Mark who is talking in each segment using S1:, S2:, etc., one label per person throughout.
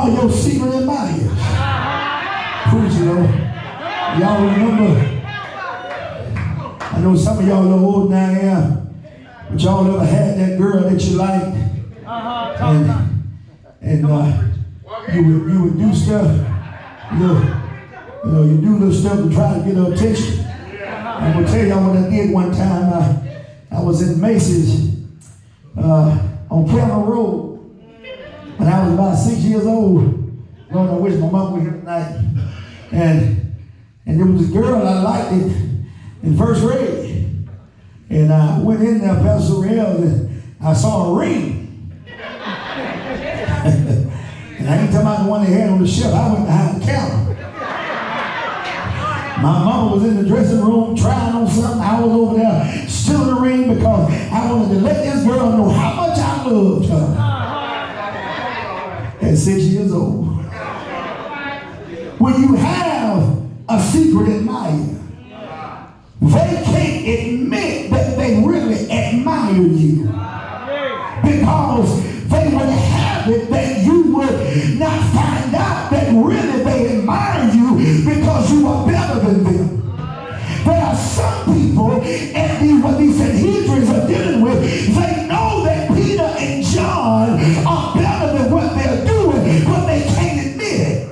S1: are your secret admirers. Preach, you know. Y'all remember? I know some of y'all are old now, yeah. But y'all ever had that girl that you liked? And you would do stuff, you do little stuff to try to get her attention. I'm gonna tell y'all what I did one time. I was in Macy's on Cameron Road when I was about 6 years old. Lord, I wish my mom was here tonight. And there was this girl I liked it in first grade. And I went in there, Pastor Real, and I saw a ring. And I ain't talking about the one they had on the shelf. I went behind the counter. My mama was in the dressing room trying on something. I was over there still in the ring because I wanted to let this girl know how much I loved her. At 6 years old. When you have a secret admirer, they can't admit that they really admire you. Because they would have it that you would not find out that really they admire you because you are better than them. There are some people, and what these Sanhedrins are dealing with, they know that Peter and John are better than what they're doing, but they can't admit it.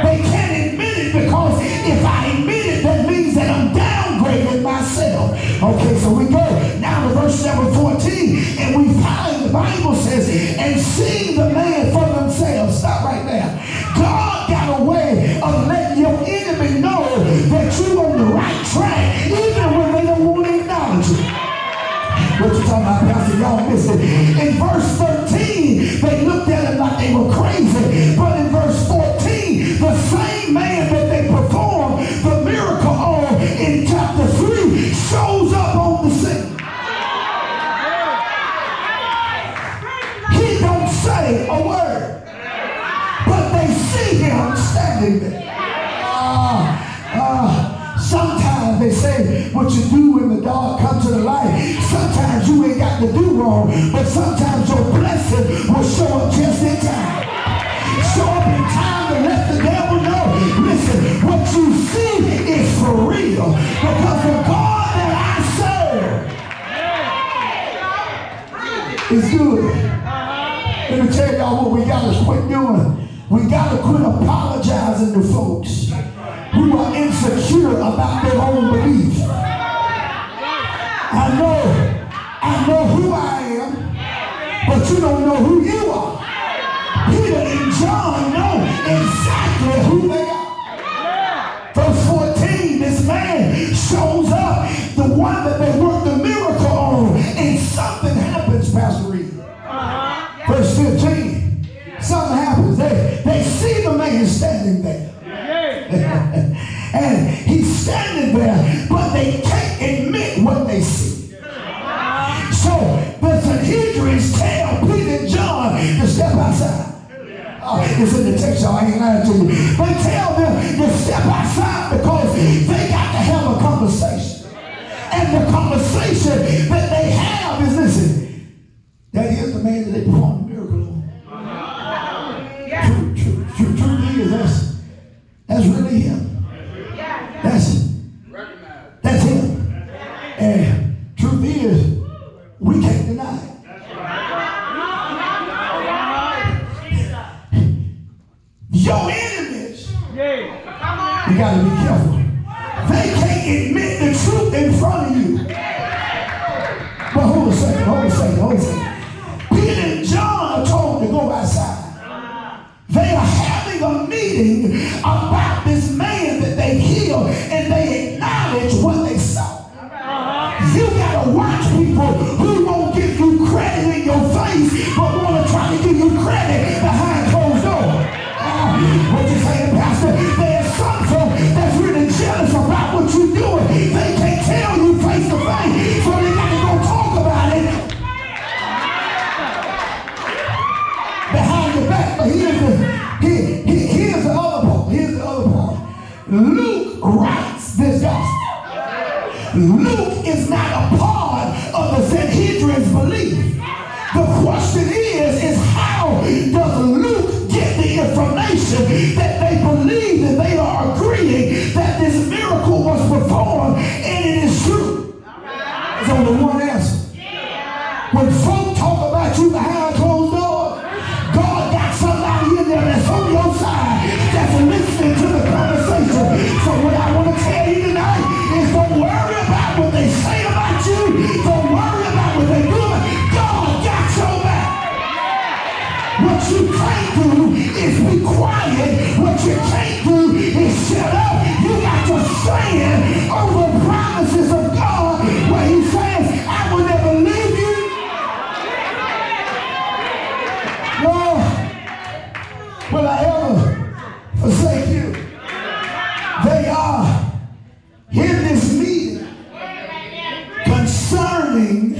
S1: They can't admit it because if I admit it, that means that I'm downgrading myself. Okay, so we go now to verse number 14, and we find the Bible says, and seeing the man for themselves. Stop right there. God got a way of letting your enemy know that you're on the right track, even when they don't want to acknowledge it. What you talking about, Pastor? Y'all miss it. In verse 13, they looked at him like they were crazy. But in verse 14, the same man that they performed the miracle on in chapter 3 shows up on the scene. He don't say a word, but they see him standing there. Sometimes they say what you do in the dark come to the light. Sometimes you ain't got to do wrong, but sometimes your blessing will show up just in time. Show up in time to let the devil know, listen, what you see is for real. Because the God that I serve is good. Let me tell y'all what we got to quit doing. We got to quit apologizing to folks who are insecure about their own belief. I know who I am, but you don't know who you are. Peter and John know exactly who they are. Verse 14, this man shows up, the one that they worked the miracle on, and something happens, Pastor Reed. Verse 15, something happens. They see the man standing there. And he's standing there, but they can't admit what they see. So the Sanhedrins tell Peter and John to step outside. It's in the text, y'all. I ain't lying to you. They tell them to step outside because they got to have a conversation. And the conversation that they have is, listen, that is the man that they performed the miracle on. Truth is, that's really him. That's him. And truth is, we can't deny it. Your enemies, you got to be careful. They can't admit the truth in front of you. But hold a second. Peter and John are told to go outside. They are having a meeting about this man that they healed, and they acknowledge what they saw. You gotta watch people who won't give you credit in your face, but want to try to give you credit behind closed doors. What you saying, Pastor? There's some folk that's really jealous about what you're doing. They can't tell you face to face, so they got to go talk about it behind your back. But here's the other part. Luke writes this gospel. Luke is not a part of the Sanhedrin's belief. The question is how does Luke get the that's listening to the conversation. So what I want to tell you tonight is don't worry about what they say about you. Don't worry about what they do. God got your back. What you can't do is be quiet. What you can't do is shut up. You got to stand over promises of God where he says, I will never leave you. Nor will I ever forsake you. They are in this meeting concerning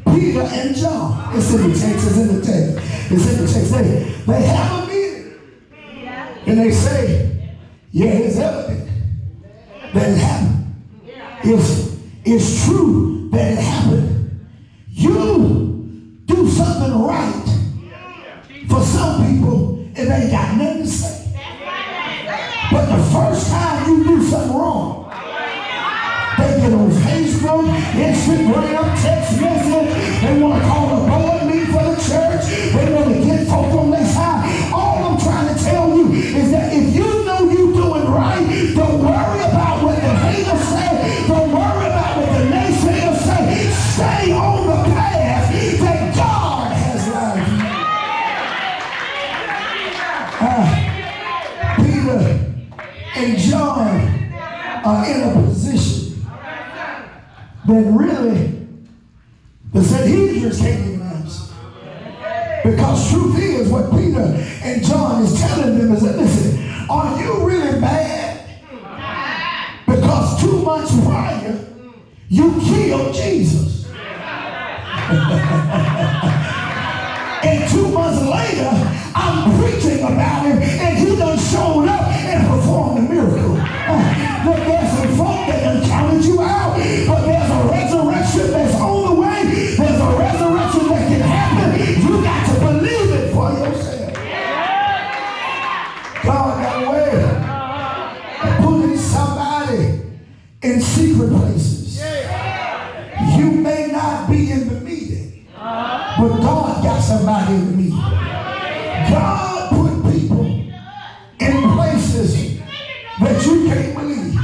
S1: Peter and John. It's in the text, it's in the text. It's in the text. They have a meeting. And they say, yeah, it's evident that it happened. It's true that it happened. You do something right. For some people, it ain't got nothing to say. But the first time you do something wrong, they get on Facebook, Instagram, text message. They want to call a board meeting for the church. They want to get folk on their side. All I'm trying to tell you is that if you know you're doing right, don't worry about what the haters say. Don't worry about what the naysayers say. Stay on the path that God has lined you. Peter and John are in a position that really the Sanhedrin can't even answer. Because truth is, what Peter and John is telling them is that, listen, are you really mad? Because 2 months prior, you killed Jesus. And 2 months later, I'm preaching about him, and he done showed up and performed a miracle. Look, there's some folk that done counted you out, but there's a resurrection that's on the way. There's a resurrection that can happen. You got to believe it for yourself. God got a way of putting somebody in secret places. You may not be in the meeting, but God got somebody in the meeting. God put people in places that you can't believe.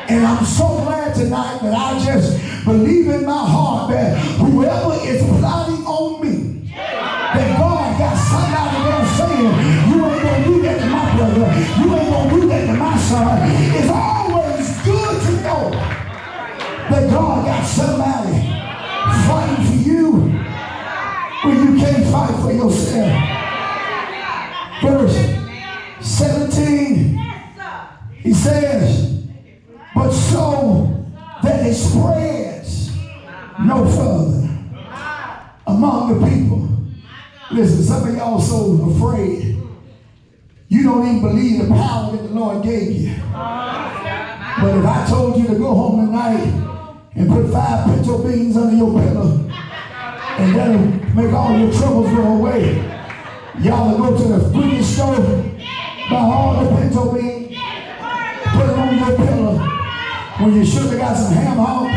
S1: And I'm so glad tonight that I just believe in my heart that whoever is plotting on me, that God got somebody there saying, you ain't gonna do that to my brother, you ain't gonna do that to my son. It's always good to know that God got somebody fighting for you when you can't fight for yourself. Verse 17, he says, but so that it spreads no further among the people. Listen, some of y'all so afraid you don't even believe the power that the Lord gave you. But if I told you to go home tonight and put 5 pinto beans under your pillow, and that'll make all your troubles go away, y'all will go to the freaking store, buy all the pinto beans, put it on your pillow. When you should have got some ham hock,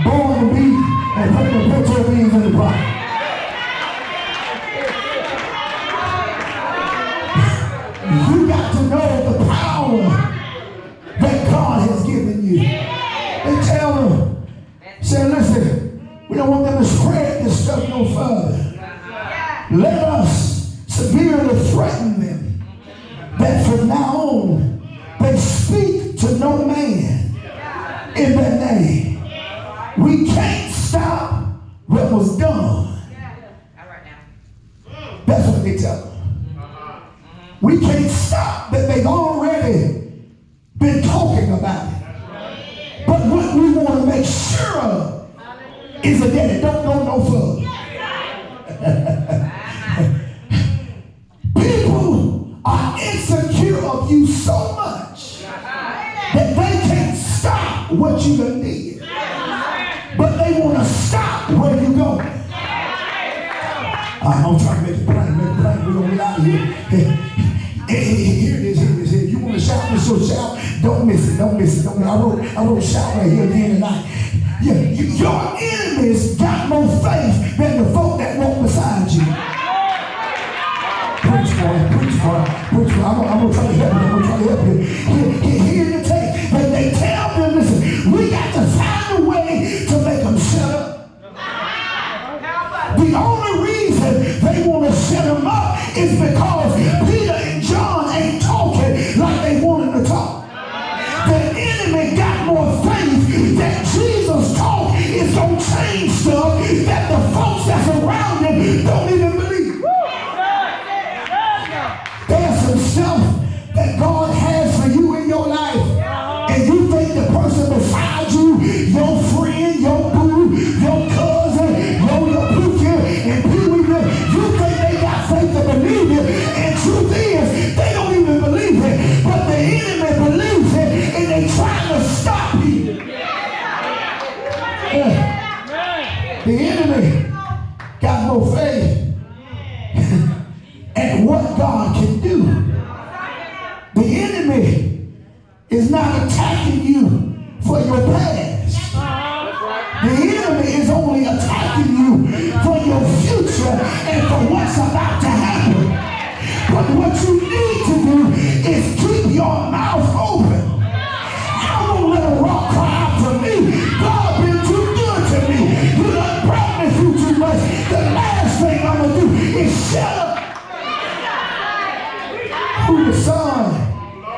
S1: boil the beef, and put the pinto beans in the pot. You got to know the power that God has given you. They tell them, say, listen, we don't want them to spread this stuff no further. Let us severely threaten them that from now on they speak to no man in their name. We can't stop what was done. That's what they tell them. We can't stop that they've already been talking about it. But what we want to make sure of is that it don't go no further. People are insecure of you so much that they can't stop what you done did. But they want to stop where you go. I'm trying to make it plain. We're going to get out of here. Here it is. You want to shout this, so shout. Don't miss it. I wrote shout right here again tonight. Yeah, your enemies got more faith than the folk that walk beside you. Preach, boy. before I preach. I'm going to try to help you. I'm going to try to help you. Hear the text. But they tell them, listen, we got to find a way to make them shut up. The only reason they want to shut them up is because Peter and John ain't talking like they wanted to talk. The enemy got more faith that Jesus' talk is going to change stuff that the folks that's around him don't even believe. There's some stuff that God has for you in your life, and you think the person beside you, your friend, your boo, your cousin, your preacher, and people, you think they got faith to believe it, and truth is, they don't even believe it, but the enemy believes it, and they trying to stop you. The enemy got more faith at what God can do. The enemy is not attacking you for your past. The enemy is only attacking you for your future and for what's about to happen. But what you need to do is keep your mouth open. I won't let a rock cry out for me. God been too good to me. You done brought me through too much. The last thing I'm going to do is shut up.